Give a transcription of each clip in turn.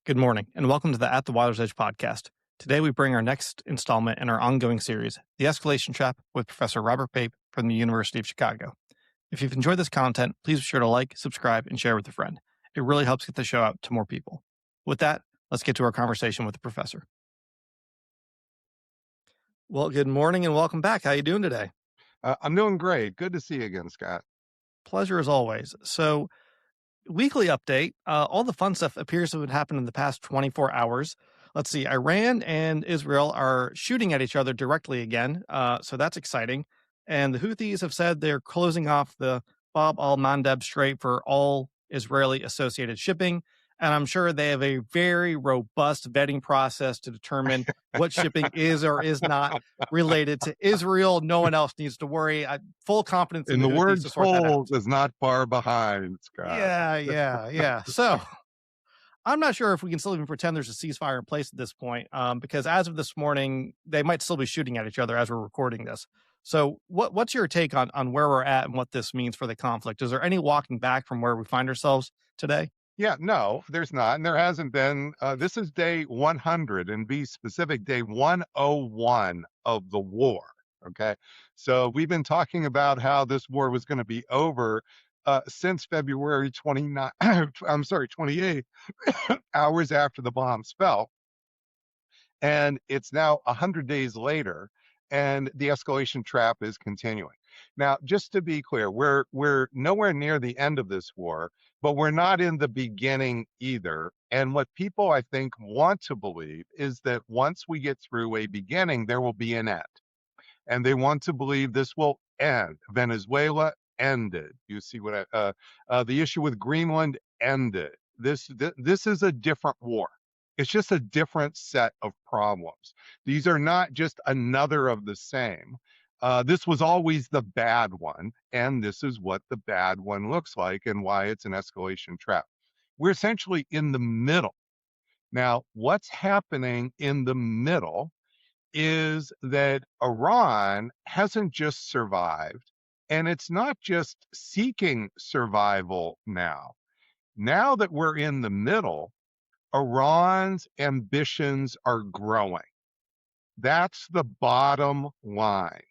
Good morning, and welcome to the At the Water's Edge podcast. Today, we bring our next installment in our ongoing series, The Escalation Trap, with Professor Robert Pape from the University of Chicago. If you've enjoyed this content, please be sure to like, subscribe, and share with a friend. It really helps get the show out to more people. With that, let's get to our conversation with the professor. Well, good morning and welcome back. How are you doing today? I'm doing great. Good to see you again, Scott. Pleasure as always. So, weekly update. All the fun stuff appears to have happened in the past 24 hours. Let's see. Iran and Israel are shooting at each other directly again. So that's exciting. And the Houthis have said they're closing off the Bab al Mandeb Strait for all Israeli associated shipping. And I'm sure they have a very robust vetting process to determine what shipping is or is not related to Israel. No one else needs to worry. Full confidence in And the the Houthis word to sort that out. told is not far behind, Scott. Yeah. So I'm not sure if we can still even pretend there's a ceasefire in place at this point, because as of this morning, they might still be shooting at each other as we're recording this. So what's your take on where we're at and what this means for the conflict? Is there any walking back from where we find ourselves today? Yeah, no, there's not. And there hasn't been. This is day 100, and be specific, day 101 of the war. Okay. So we've been talking about how this war was going to be over since February 29, I'm sorry, 28 hours after the bombs fell. And it's now 100 days later, and the escalation trap is continuing. Now, just to be clear, we're nowhere near the end of this war, but we're not in the beginning either. And what people, I think, want to believe is that once we get through a beginning, there will be an end. And they want to believe this will end. Venezuela ended. You see what the issue with Greenland ended. This is a different war. It's just a different set of problems. These are not just another of the same. This was always the bad one, and this is what the bad one looks like and why it's an escalation trap. We're essentially in the middle. Now, what's happening in the middle is that Iran hasn't just survived, and it's not just seeking survival now. Now that we're in the middle, Iran's ambitions are growing. That's the bottom line.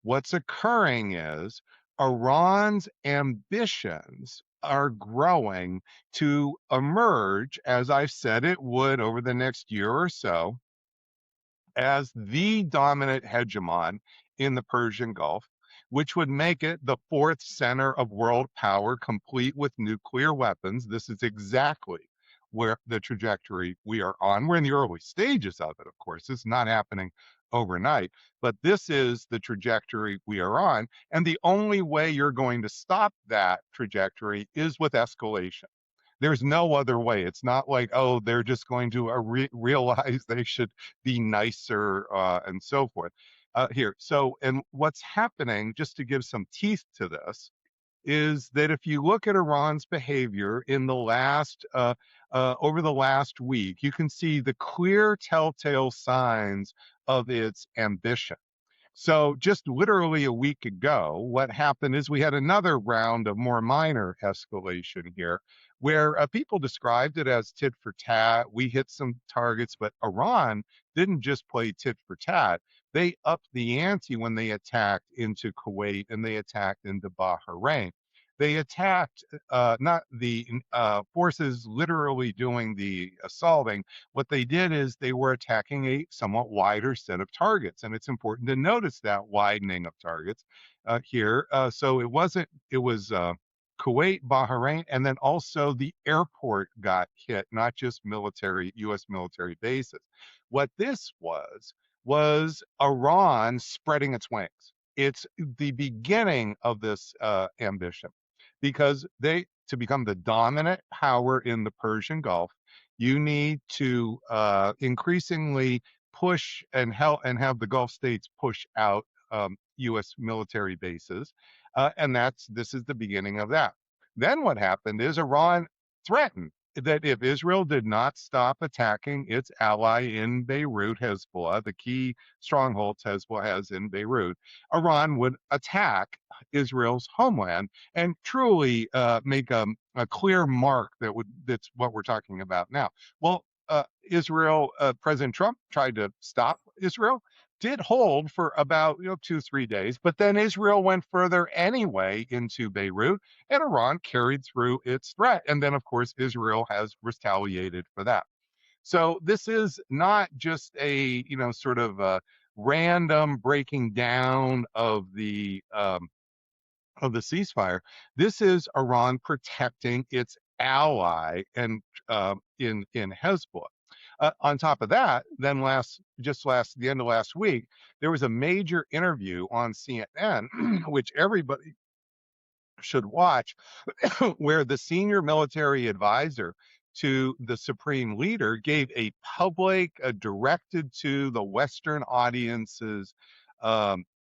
What's occurring is Iran's ambitions are growing to emerge, as I've said it would over the next year or so, as the dominant hegemon in the Persian Gulf, which would make it the fourth center of world power, complete with nuclear weapons. This is exactly where the trajectory we are on. We're in the early stages of it, of course. It's not happening overnight, but this is the trajectory we are on. And the only way you're going to stop that trajectory is with escalation. There's no other way. It's not like, oh, they're just going to realize they should be nicer and so forth. And what's happening, just to give some teeth to this, is that if you look at Iran's behavior in the over the last week, you can see the clear telltale signs of its ambition. So just literally a week ago, what happened is we had another round of more minor escalation here, where people described it as tit for tat. We hit some targets, but Iran didn't just play tit for tat. They upped the ante when they attacked into Kuwait and they attacked into Bahrain. They attacked not the forces literally doing the assaulting. What they did is they were attacking a somewhat wider set of targets. And it's important to notice that widening of targets here. So it was Kuwait, Bahrain, and then also the airport got hit, not just U.S. military bases. What this was Iran spreading its wings. It's the beginning of this ambition, because to become the dominant power in the Persian Gulf, you need to increasingly push and have the Gulf states push out U.S. military bases, and this is the beginning of that. Then what happened is Iran threatened that if Israel did not stop attacking its ally in Beirut, Hezbollah, the key strongholds Hezbollah has in Beirut, Iran would attack Israel's homeland and truly make a clear mark that's what we're talking about now. Well, Israel, President Trump tried to stop Israel, did hold for about 2 3 days, but then Israel went further anyway into Beirut, and Iran carried through its threat, and then of course Israel has retaliated for that. So this is not just a sort of a random breaking down of the ceasefire. This is Iran protecting its ally and in Hezbollah. On top of that, then the end of last week, there was a major interview on CNN, which everybody should watch, where the senior military advisor to the supreme leader gave a public, directed to the Western audiences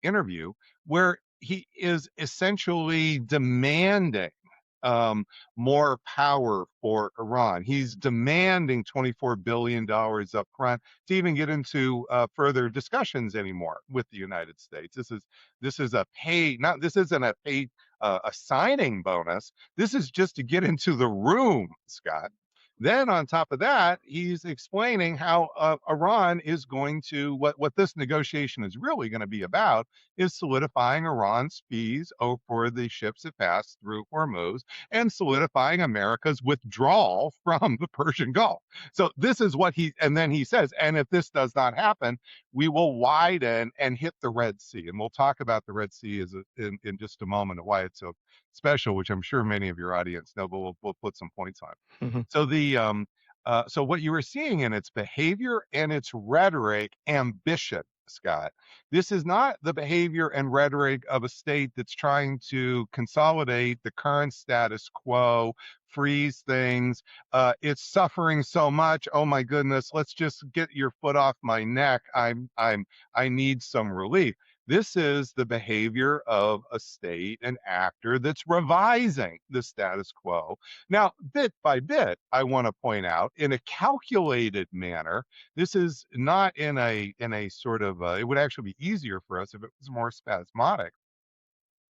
interview, where he is essentially demanding more power for Iran. He's demanding $24 billion up front to even get into further discussions anymore with the United States. This is a pay, not this isn't a pay a signing bonus. This is just to get into the room, Scott. Then on top of that, he's explaining how Iran is going to what this negotiation is really going to be about is solidifying Iran's fees for the ships that pass through Hormuz and solidifying America's withdrawal from the Persian Gulf. So this is what and then he says, and if this does not happen, we will widen and hit the Red Sea. And we'll talk about the Red Sea in just a moment of why it's so special, which I'm sure many of your audience know, but we'll put some points on. Hmm. So what you were seeing in its behavior and its rhetoric, ambition, Scott. This is not the behavior and rhetoric of a state that's trying to consolidate the current status quo, freeze things. It's suffering so much. Oh my goodness, let's just get your foot off my neck. I need some relief. This is the behavior of a state, an actor that's revising the status quo. Now, bit by bit, I want to point out in a calculated manner. This is not in a sort of it would actually be easier for us if it was more spasmodic.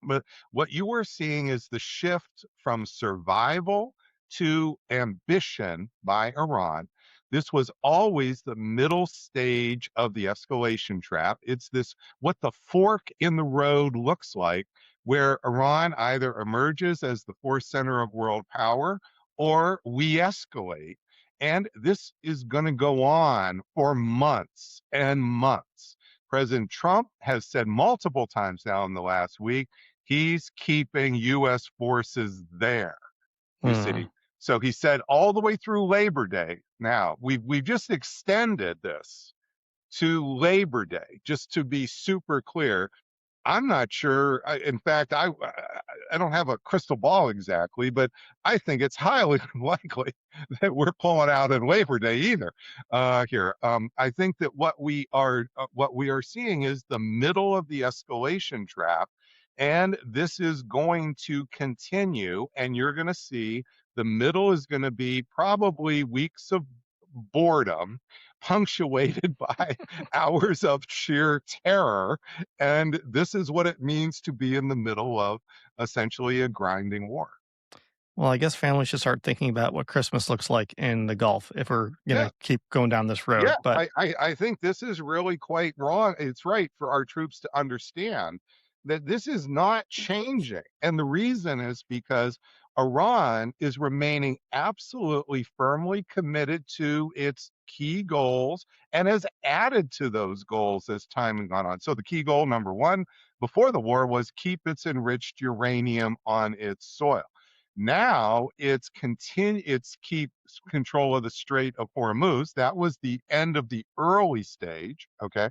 But what you are seeing is the shift from survival to ambition by Iran. This was always the middle stage of the escalation trap. It's this what the fork in the road looks like, where Iran either emerges as the fourth center of world power or we escalate. And this is going to go on for months and months. President Trump has said multiple times now in the last week he's keeping U.S. forces there, you Hmm. see. So he said all the way through Labor Day. Now, we've just extended this to Labor Day, just to be super clear. I'm not sure. In fact, I don't have a crystal ball exactly, but I think it's highly unlikely that we're pulling out in Labor Day either. Here, I think that what we are seeing is the middle of the escalation trap, and this is going to continue. And you're going to see the middle is going to be probably weeks of boredom, punctuated by hours of sheer terror, and this is what it means to be in the middle of essentially a grinding war. Well, I guess families should start thinking about what Christmas looks like in the Gulf if we're going Yeah, to keep going down this road. yeah. But I think this is really quite wrong. It's right for our troops to understand that this is not changing. And the reason is because Iran is remaining absolutely firmly committed to its key goals and has added to those goals as time has gone on. So the key goal number one before the war was keep its enriched uranium on its soil. Now it's keep control of the Strait of Hormuz. That was the end of the early stage. Okay.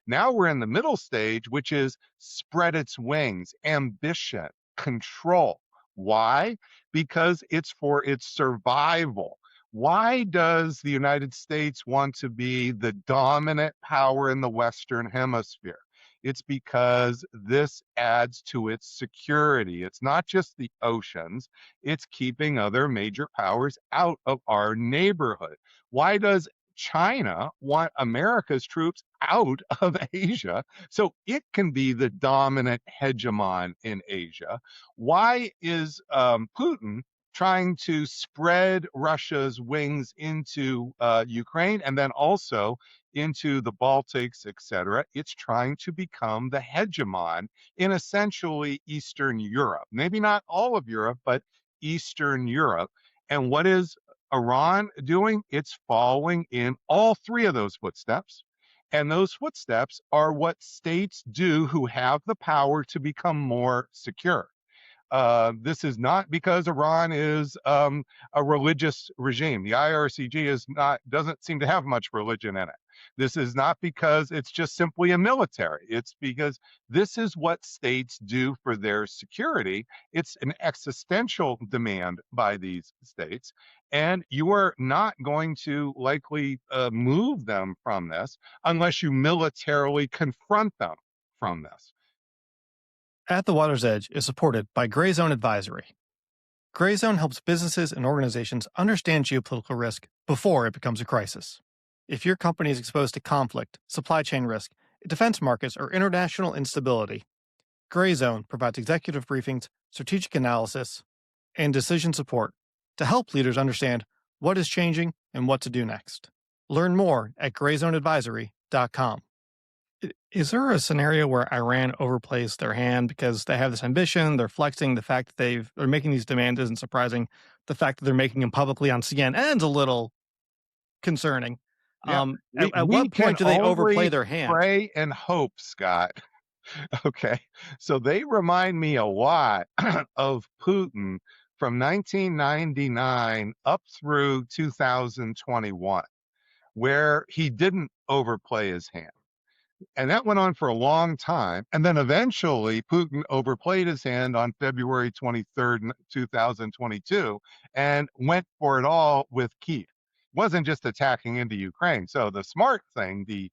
Now we're in the middle stage, which is spread its wings, ambition, control. Why? Because it's for its survival. Why does the United States want to be the dominant power in the Western Hemisphere? It's because this adds to its security. It's not just the oceans, it's keeping other major powers out of our neighborhood. Why does China want America's troops out of Asia so it can be the dominant hegemon in Asia? Why is Putin trying to spread Russia's wings into Ukraine and then also into the Baltics, etc. It's trying to become the hegemon in essentially Eastern Europe. Maybe not all of Europe, but Eastern Europe. And what is Iran doing? It's following in all three of those footsteps. And those footsteps are what states do who have the power to become more secure. This is not because Iran is a religious regime. The IRCG is not doesn't seem to have much religion in it. This is not because it's just simply a military. It's because this is what states do for their security. It's an existential demand by these states, and you are not going to likely move them from this unless you militarily confront them from this. At the Water's Edge is supported by Gray Zone Advisory. Gray Zone helps businesses and organizations understand geopolitical risk before it becomes a crisis. If your company is exposed to conflict, supply chain risk, defense markets, or international instability, Gray Zone provides executive briefings, strategic analysis, and decision support to help leaders understand what is changing and what to do next. Learn more at grayzoneadvisory.com. Is there a scenario where Iran overplays their hand because they have this ambition, they're flexing, the fact that they're making these demands isn't surprising, the fact that they're making them publicly on CNN's a little concerning. Yeah, At we what can point do they overplay only their hand? pray and hope, Scott. Okay, so they remind me a lot of Putin from 1999 up through 2021, where he didn't overplay his hand. And that went on for a long time. And then eventually Putin overplayed his hand on February 23rd, 2022, and went for it all with Kyiv. Wasn't just attacking into Ukraine. So the smart thing, the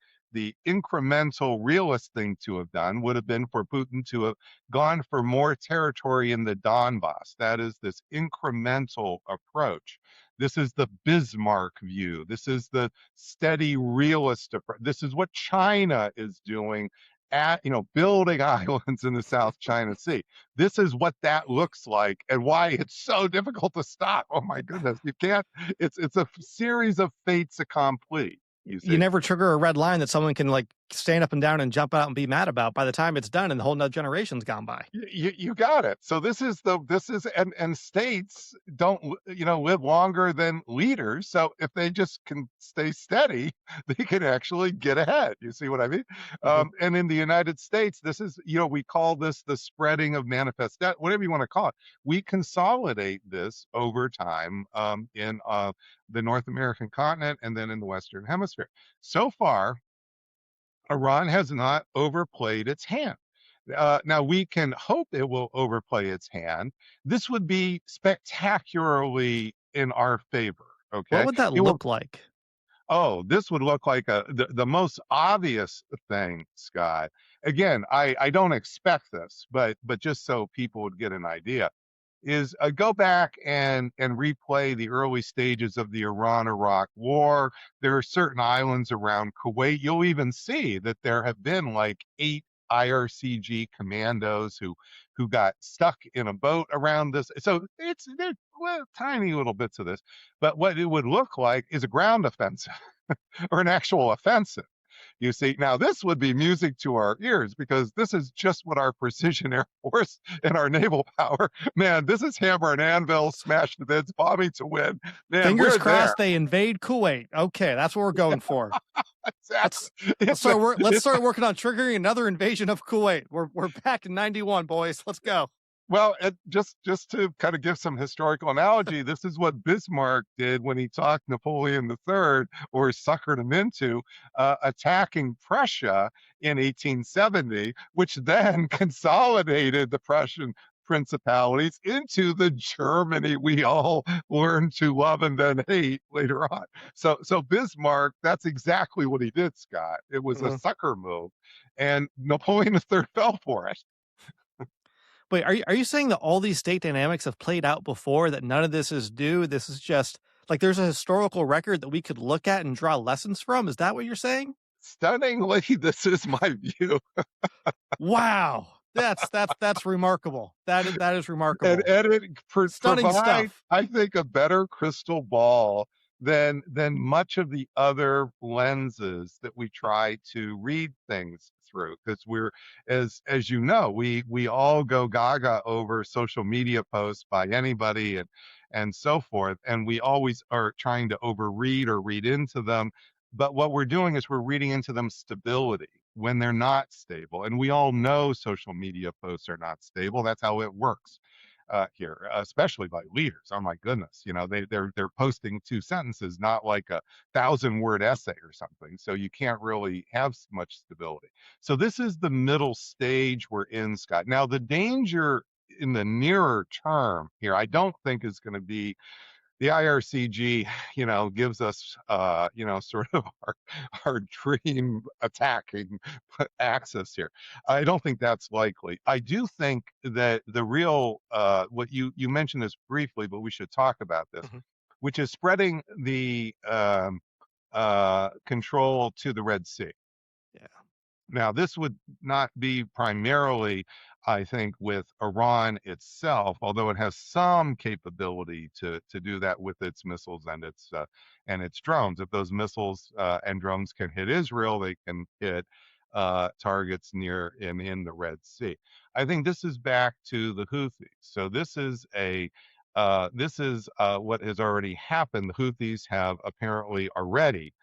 incremental realist thing to have done would have been for Putin to have gone for more territory in the Donbass. That is this incremental approach. This is the Bismarck view. This is the steady realist approach. This is what China is doing at, building islands in the South China Sea. This is what that looks like and why it's so difficult to stop. Oh my goodness. You can't, it's a series of fates accompli, you You see. never trigger a red line that someone can like stand up and down and jump out and be mad about by the time it's done and the whole nother generation's gone by. You got it. So this is and states don't live longer than leaders. So if they just can stay steady, they can actually get ahead. You see what I mean? Mhm. And in the United States, this is we call this the spreading of manifest debt, whatever you want to call it. We consolidate this over time in the North American continent and then in the Western Hemisphere. So far, Iran has not overplayed its hand. Now, we can hope it will overplay its hand. This would be spectacularly in our favor. What Okay. would that It will, look like? oh, this would look like the most obvious thing, Scott. Again, I don't expect this, but just so people would get an idea, is go back and replay the early stages of the Iran-Iraq war. There are certain islands around Kuwait. You'll even see that there have been like 8 IRCG commandos who got stuck in a boat around this. So they're tiny little bits of this. But what it would look like is a ground offensive or an actual offensive. You see, now this would be music to our ears because this is just what our precision Air Force and our naval power, man, this is hammer and anvil, smash the bids, bombing to win. Man, Fingers we're there. crossed they invade Kuwait. Okay, that's what we're going for. Exactly. Let's It's start working on triggering another invasion of Kuwait. We're back in 91, boys. Let's go. Well, just to kind of give some historical analogy, this is what Bismarck did when he talked Napoleon III, or suckered him into attacking Prussia in 1870, which then consolidated the Prussian principalities into the Germany we all learned to love and then hate later on. So Bismarck, that's exactly what he did, Scott. It was a Mhm. sucker move, and Napoleon III fell for it. Wait, are you saying that all these state dynamics have played out before, that none of this is new? This is just like there's a historical record that we could look at and draw lessons from? Is that what you're saying? Stunningly, this is my view. Wow. That's remarkable. That is and remarkable. and it Stunning provide, stuff. I think, a better crystal ball than much of the other lenses that we try to read things through. Because we're, as you know, we all go gaga over social media posts by anybody and so forth, and we always are trying to overread or read into them. But what we're doing is we're reading into them stability when they're not stable. And we all know social media posts are not stable. That's how it works here, especially by leaders. Oh my goodness, they're posting two sentences, not like a 1,000-word essay or something. So you can't really have much stability. So this is the middle stage we're in, Scott. Now the danger in the nearer term here, I don't think is going to be the IRCG, gives us, sort of our dream attacking axis here. I don't think that's likely. I do think that the real, what you mentioned this briefly, but we should talk about this, Mhm. which is spreading the control to the Red Sea. Yeah. Now, this would not be primarily, I think, with Iran itself, although it has some capability to do that with its missiles and its drones. If those missiles and drones can hit Israel, they can hit targets near and in the Red Sea. I think this is back to the Houthis. So this is what has already happened. The Houthis have apparently already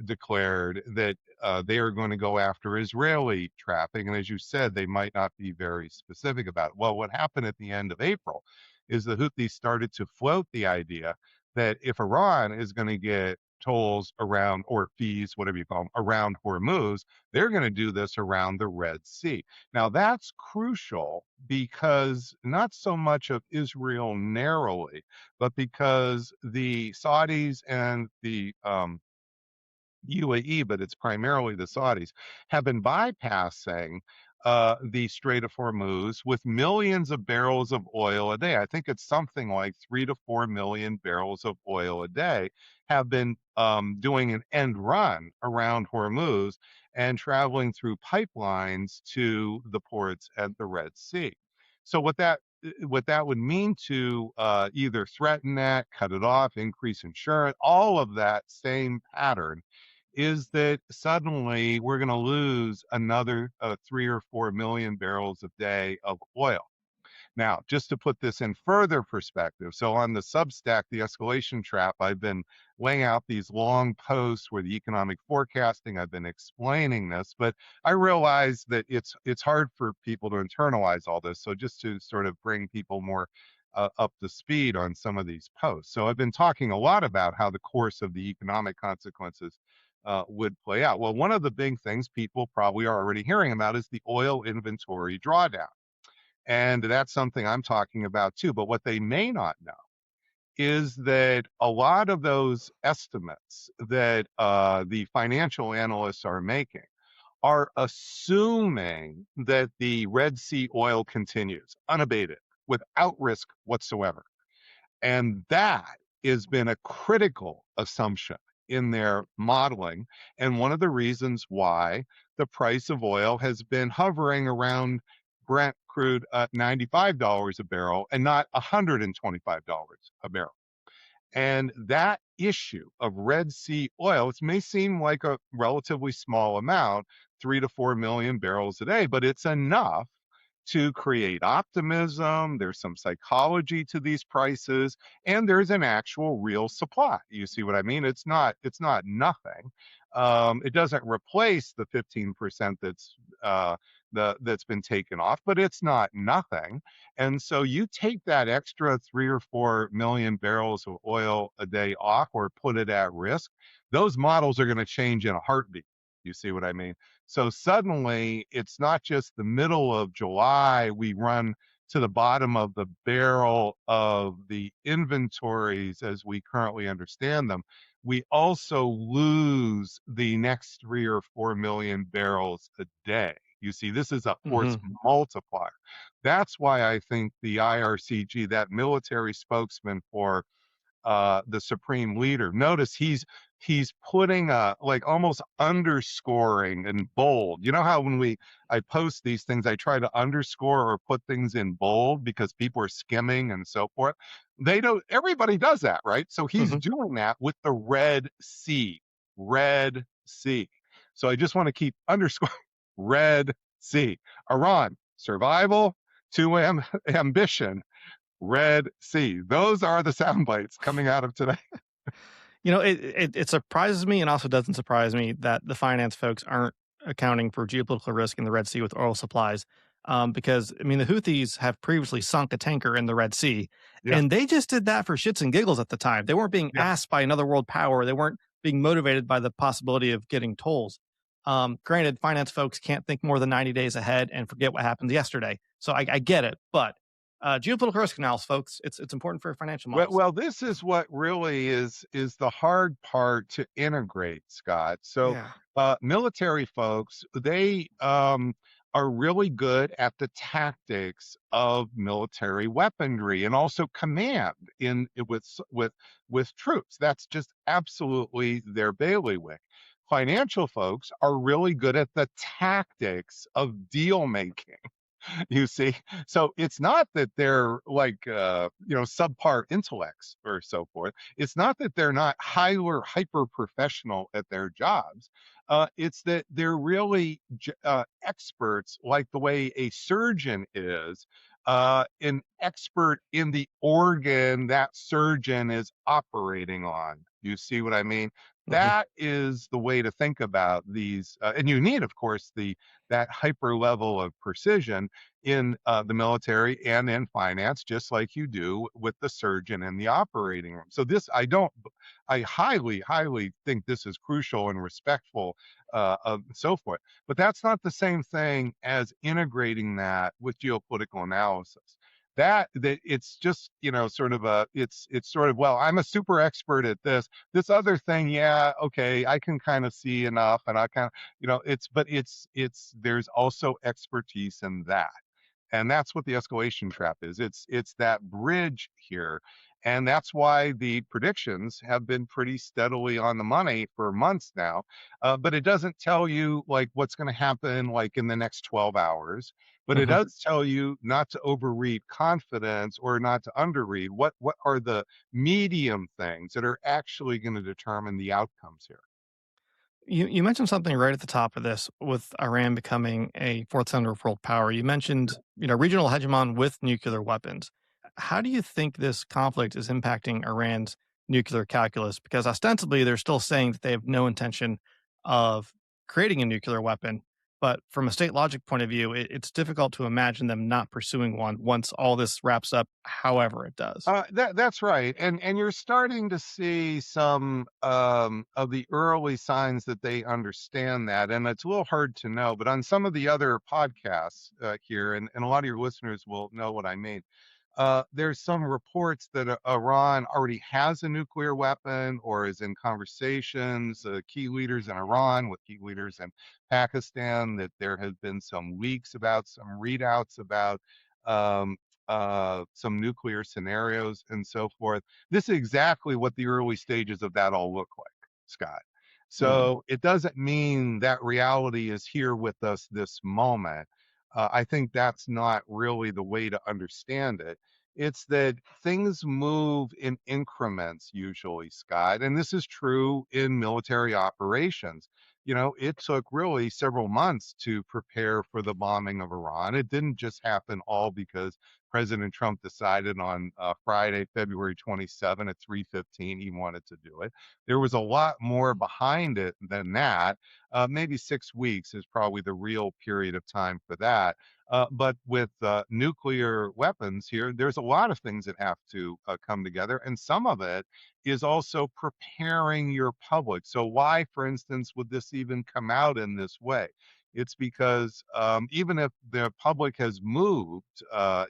declared that they are going to go after Israeli traffic. And as you said, they might not be very specific about it. Well, what happened at the end of April is the Houthis started to float the idea that if Iran is going to get tolls around, or fees, whatever you call them, around Hormuz, they're going to do this around the Red Sea. Now, that's crucial because not so much of Israel narrowly, but because the Saudis and the UAE, but it's primarily the Saudis, have been bypassing the Strait of Hormuz with millions of barrels of oil a day. I think it's something like 3 to 4 million barrels of oil a day have been doing an end run around Hormuz and traveling through pipelines to the ports at the Red Sea. So what that would mean to either threaten that, cut it off, increase insurance, all of that same pattern is that suddenly we're going to lose another 3 or 4 million barrels a day of oil. Now, just to put this in further perspective, so on the Substack, the Escalation Trap, I've been laying out these long posts where the economic forecasting, I've been explaining this, but I realize that it's hard for people to internalize all this. So just to sort of bring people more up to speed on some of these posts. So I've been talking a lot about how the course of the economic consequences would play out. Well, one of the big things people probably are already hearing about is the oil inventory drawdown. And that's something I'm talking about too. But what they may not know is that a lot of those estimates that the financial analysts are making are assuming that the Red Sea oil continues unabated without risk whatsoever. And that has been a critical assumption in their modeling. And one of the reasons why the price of oil has been hovering around Brent crude at $95 a barrel and not $125 a barrel. And that issue of Red Sea oil, it may seem like a relatively small amount, 3 to 4 million barrels a day, but it's enough to create optimism. There's some psychology to these prices, and there's an actual real supply. You see what I mean? It's not nothing. It doesn't replace the 15% that's been taken off, but it's not nothing. And so you take that extra 3 or 4 million barrels of oil a day off or put it at risk, those models are going to change in a heartbeat. You see what I mean? So suddenly it's not just the middle of July, we run to the bottom of the barrel of the inventories as we currently understand them. We also lose the next 3 or 4 million barrels a day. You see, this is a force Mhm. multiplier. That's why I think the IRCG, that military spokesman for the supreme leader, notice he's he's putting a like almost underscoring in bold. You know how when I post these things, I try to underscore or put things in bold because people are skimming and so forth. They don't, everybody does that, right? So he's Mhm. doing that with the Red Sea. Red Sea. So I just want to keep underscoring Red Sea. Iran, survival to ambition, Red Sea. Those are the sound bites coming out of today. It surprises me and also doesn't surprise me that the finance folks aren't accounting for geopolitical risk in the Red Sea with oil supplies. Because I mean, the Houthis have previously sunk a tanker in the Red Sea, Yeah, and they just did that for shits and giggles at the time. They weren't being yeah. asked by another world power. They weren't being motivated by the possibility of getting tolls. Granted, finance folks can't think more than 90 days ahead and forget what happened yesterday. So I get it, but geopolitical risk analysis, folks, it's important for financial Well, models. well, this is what really is the hard part to integrate, Scott. So, Yeah. military folks, they are really good at the tactics of military weaponry and also command with troops. That's just absolutely their bailiwick. Financial folks are really good at the tactics of deal making. You see, so it's not that they're like subpar intellects or so forth. It's not that they're not hyper professional at their jobs. It's that they're really experts, like the way a surgeon is an expert in the organ that surgeon is operating on. You see what I mean? Mhm. That is the way to think about these, and you need, of course, the that hyper level of precision in the military and in finance, just like you do with the surgeon in the operating room. So I highly, highly think this is crucial and respectful of and so forth. But that's not the same thing as integrating that with geopolitical analysis. That it's just sort of it's sort of, well, I'm a super expert at this other thing, yeah, okay, I can kind of see enough, and I kind of it's there's also expertise in that, and that's what the escalation trap is. It's that bridge here, and that's why the predictions have been pretty steadily on the money for months now. But it doesn't tell you like what's going to happen like in the next 12 hours, but it Mhm. does tell you not to overread confidence or not to underread what are the medium things that are actually going to determine the outcomes here. You mentioned something right at the top of this with Iran becoming a fourth center of world power. You mentioned, regional hegemon with nuclear weapons. How do you think this conflict is impacting Iran's nuclear calculus? Because ostensibly they're still saying that they have no intention of creating a nuclear weapon. But from a state logic point of view, it's difficult to imagine them not pursuing one once all this wraps up, however it does. That's right, and you're starting to see some of the early signs that they understand that, and it's a little hard to know. But on some of the other podcasts here, and a lot of your listeners will know what I mean. There's some reports that Iran already has a nuclear weapon or is in conversations. Key leaders in Iran with key leaders in Pakistan. That there has been some leaks about some readouts about. Um, some nuclear scenarios and so forth. This is exactly what the early stages of that all look like, Scott. Mm. So it doesn't mean that reality is here with us this moment. I think that's not really the way to understand it. It's that things move in increments, usually, Scott. And this is true in military operations. It took really several months to prepare for the bombing of Iran. It didn't just happen all because President Trump decided on Friday, February 27 at 3:15 he wanted to do it. There was a lot more behind it than that. Maybe 6 weeks is probably the real period of time for that. But with nuclear weapons here, there's a lot of things that have to come together, and some of it is also preparing your public. So why, for instance, would this even come out in this way? It's because even if the public has moved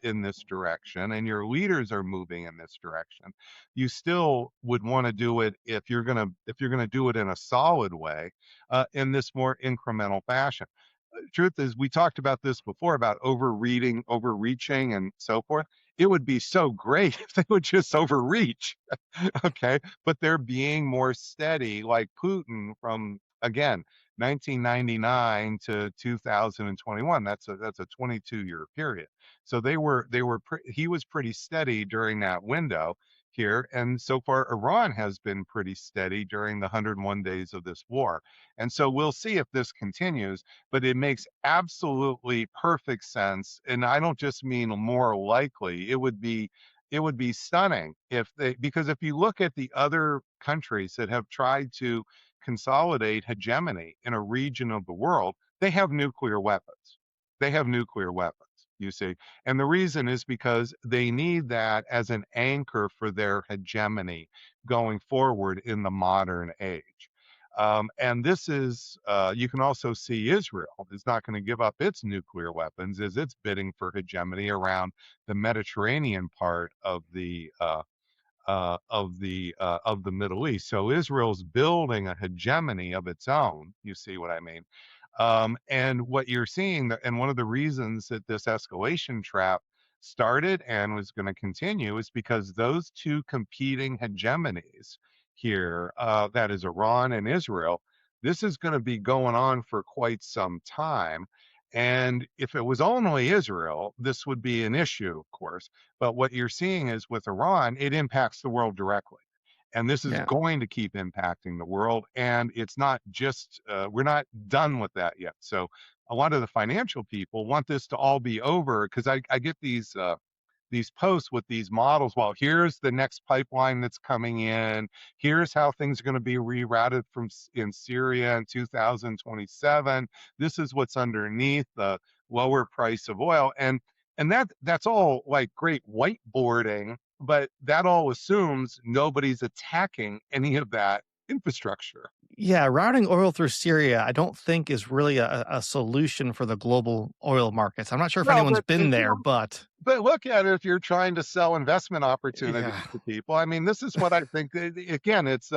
in this direction and your leaders are moving in this direction, you still would want to do it if you're gonna do it in a solid way, in this more incremental fashion. Truth is, we talked about this before about overreading, overreaching, and so forth. it would be so great if they would just overreach. Okay. But they're being more steady, like Putin from, again, 1999 to 2021. That's a 22-year period. So he was pretty steady during that window here. And so far, Iran has been pretty steady during the 101 days of this war. And so we'll see if this continues, but it makes absolutely perfect sense. And I don't just mean more likely, it would be stunning if they, because if you look at the other countries that have tried to consolidate hegemony in a region of the world, they have nuclear weapons. They have nuclear weapons, you see. And the reason is because they need that as an anchor for their hegemony going forward in the modern age. And this is, you can also see Israel is not going to give up its nuclear weapons as it's bidding for hegemony around the Mediterranean part of the Middle East. So Israel's building a hegemony of its own. You see what I mean? And what you're seeing, and one of the reasons that this escalation trap started and was going to continue is because those two competing hegemonies here, that is Iran and Israel, this is going to be going on for quite some time. And if it was only Israel, this would be an issue, of course. But what you're seeing is with Iran, it impacts the world directly. And this is Yeah. going to keep impacting the world. And it's not just, we're not done with that yet. So a lot of the financial people want this to all be over because I get these posts with these models. Well, here's the next pipeline that's coming in. Here's how things are going to be rerouted from in Syria in 2027. This is what's underneath the lower price of oil. And that's all like great whiteboarding, but that all assumes nobody's attacking any of that infrastructure. Yeah, routing oil through Syria, I don't think is really a solution for the global oil markets. I'm not sure if Well, anyone's been there, but but look at it if you're trying to sell investment opportunities yeah. to people. I mean, this is what I think. Again, it's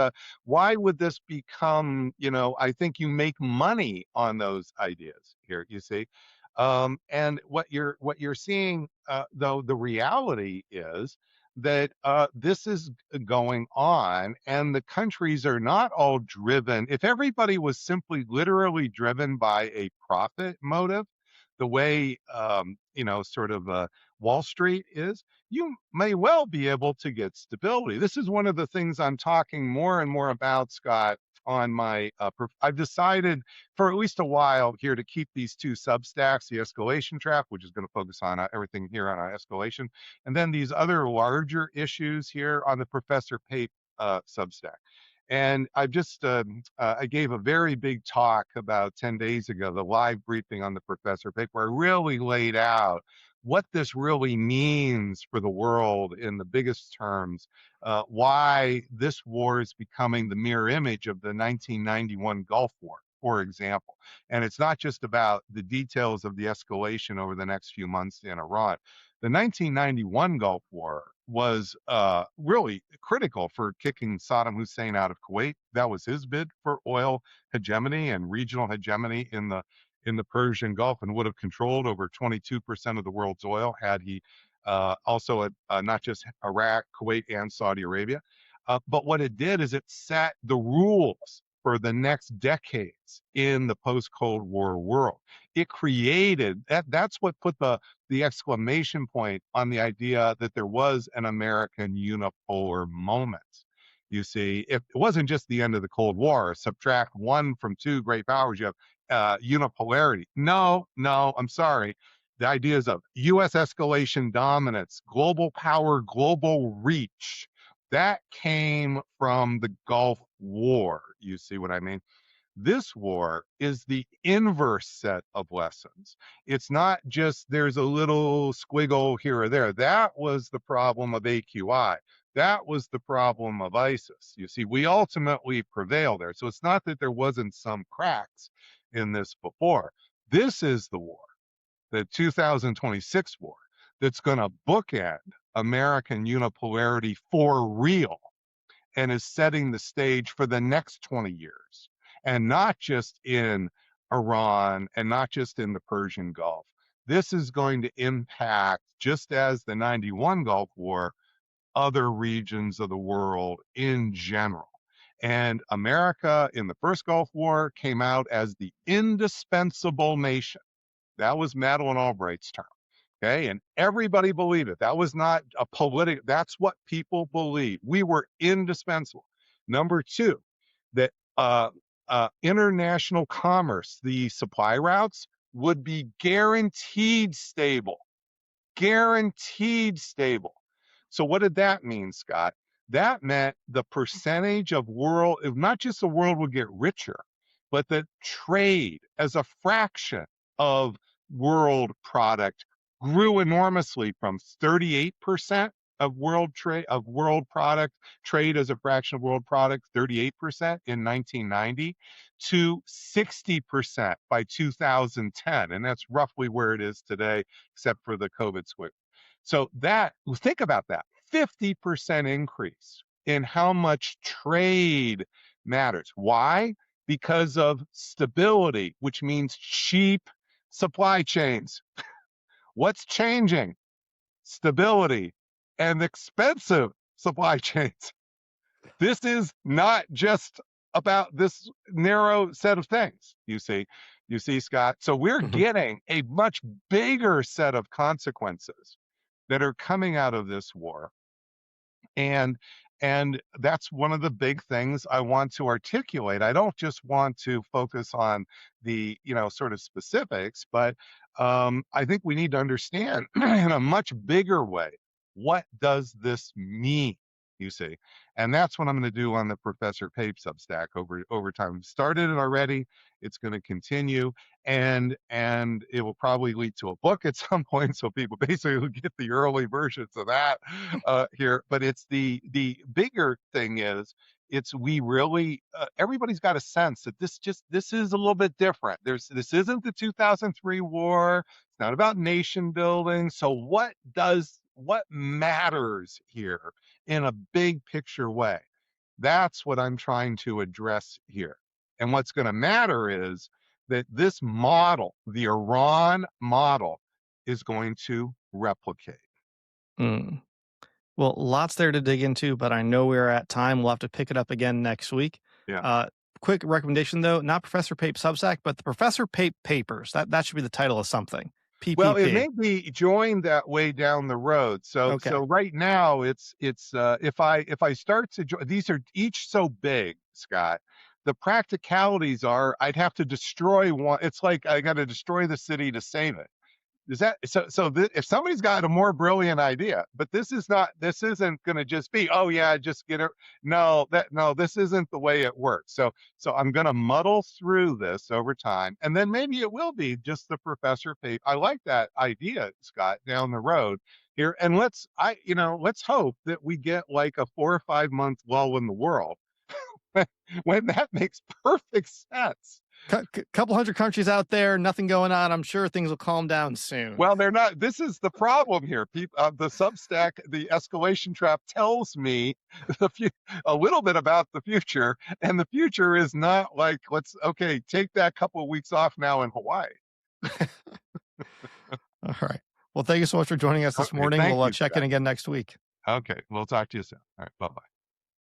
why would this become? I think you make money on those ideas here. You see, and what you're seeing, though, the reality is that this is going on, and the countries are not all driven. If everybody was simply literally driven by a profit motive, the way sort of Wall Street is, you may well be able to get stability. This is one of the things I'm talking more and more about, Scott, on my, I've decided for at least a while here to keep these two substacks, the Escalation Trap, which is going to focus on everything here on our escalation, and then these other larger issues here on the Professor Pape substack. And I gave a very big talk about 10 days ago, the live briefing on the Professor Pape, where I really laid out what this really means for the world in the biggest terms, why this war is becoming the mirror image of the 1991 Gulf War, for example. And it's not just about the details of the escalation over the next few months in Iran. The 1991 Gulf War was really critical for kicking Saddam Hussein out of Kuwait. That was his bid for oil hegemony and regional hegemony in the Persian Gulf, and would have controlled over 22% of the world's oil had he also not just Iraq, Kuwait, and Saudi Arabia. But what it did is it set the rules for the next decades in the post-Cold War world. It created that's what put the exclamation point on the idea that there was an American unipolar moment. You see, if it wasn't just the end of the Cold War, subtract one from two great powers, you have unipolarity. No, I'm sorry. The ideas of U.S. escalation dominance, global power, global reach, that came from the Gulf War. You see what I mean? This war is the inverse set of lessons. It's not just there's a little squiggle here or there. That was the problem of AQI. That was the problem of ISIS. You see, we ultimately prevail there. So it's not that there wasn't some cracks in this before. This is the war, the 2026 war, that's going to bookend American unipolarity for real and is setting the stage for the next 20 years. And not just in Iran and not just in the Persian Gulf. this is going to impact, just as the 91 Gulf War, other regions of the world in general. And America in the first Gulf War came out as the indispensable nation. That was Madeleine Albright's term. Okay. And everybody believed it. That was not a political, that's what people believed. We were indispensable. Number two, that international commerce, the supply routes, would be guaranteed stable. Guaranteed stable. So what did that mean, Scott? That meant the percentage of world, not just the world would get richer, but that trade as a fraction of world product grew enormously from 38% of world product trade as a fraction of world product, 38% in 1990 to 60% by 2010. And that's roughly where it is today, except for the COVID switch. So think about that, 50% increase in how much trade matters. Why? Because of stability, which means cheap supply chains. What's changing? Stability and expensive supply chains. This is not just about this narrow set of things, you see, Scott. So we're Mhm. getting a much bigger set of consequences that are coming out of this war. And that's one of the big things I want to articulate. I don't just want to focus on the, sort of specifics, but I think we need to understand in a much bigger way, what does this mean? You see, and that's what I'm going to do on the Professor Pape Substack over time. We've started it already. It's going to continue, and it will probably lead to a book at some point, so people basically will get the early versions of that here. But it's the bigger thing is, it's we really everybody's got a sense that this is a little bit different. This isn't the 2003 war. It's not about nation building. So what matters here in a big picture way? That's what I'm trying to address here. And what's going to matter is that this model, the Iran model, is going to replicate. Mm. Well, lots there to dig into, but I know we're at time. We'll have to pick it up again next week. Yeah. Uh, Quick recommendation, though, not Professor Pape Substack, but the Professor Pape Papers. That should be the title of something. Well, it PPP. may be joined that way down the road. So Okay. right now it's if I start to these are each so big, Scott. The practicalities are I'd have to destroy one. It's like I got to destroy the city to save it. Is that so? If somebody's got a more brilliant idea, but this isn't going to just be, oh yeah, just get it. No, this isn't the way it works. So I'm going to muddle through this over time, and then maybe it will be just the Professor Pape. I like that idea, Scott, down the road here, and let's hope that we get like a 4 or 5 month lull in the world when that makes perfect sense. Couple hundred countries out there, nothing going on. I'm sure things will calm down soon. Well, they're not. This is the problem here. The Substack, the Escalation Trap tells me a little bit about the future, and the future is not like take that couple of weeks off now in Hawaii. All right. Well, thank you so much for joining us this Okay, morning. thank We'll you, check in Scott. again next week. Okay, we'll talk to you soon. All right, bye bye.